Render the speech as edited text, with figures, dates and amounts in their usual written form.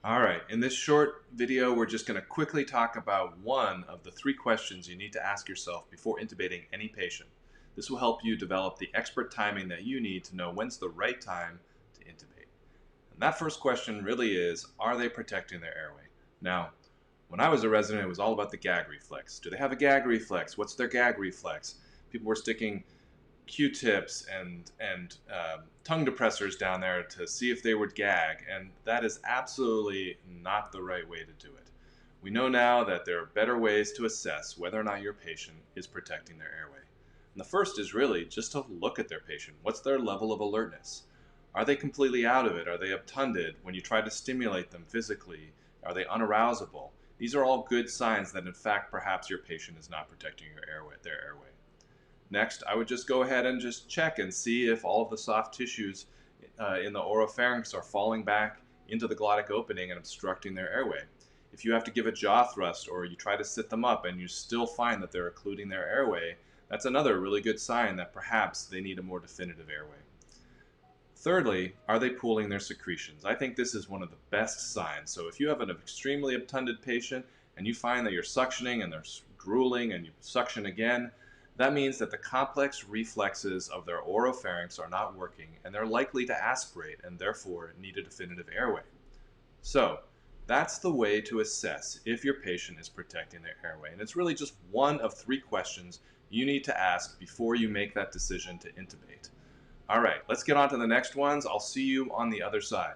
All right, in this short video, we're just going to quickly talk about one of the three questions you need to ask yourself before intubating any patient. This will help you develop the expert timing that you need to know when's the right time to intubate. And that first question really is, are they protecting their airway? Now, when I was a resident, it was all about the gag reflex. Do they have a gag reflex? What's their gag reflex? People were sticking Q-tips and tongue depressors down there to see if they would gag, and that is absolutely not the right way to do it. We know now that there are better ways to assess whether or not your patient is protecting their airway. And the first is really just to look at their patient. What's their level of alertness? Are they completely out of it? Are they obtunded? When you try to stimulate them physically, are they unarousable? These are all good signs that in fact perhaps your patient is not protecting their airway. Next, I would just go ahead and just check and see if all of the soft tissues in the oropharynx are falling back into the glottic opening and obstructing their airway. If you have to give a jaw thrust or you try to sit them up and you still find that they're occluding their airway, that's another really good sign that perhaps they need a more definitive airway. Thirdly, are they pooling their secretions? I think this is one of the best signs. So if you have an extremely obtunded patient and you find that you're suctioning and they're drooling and you suction again, that means that the complex reflexes of their oropharynx are not working and they're likely to aspirate and therefore need a definitive airway. So that's the way to assess if your patient is protecting their airway. And it's really just one of three questions you need to ask before you make that decision to intubate. All right, let's get on to the next ones. I'll see you on the other side.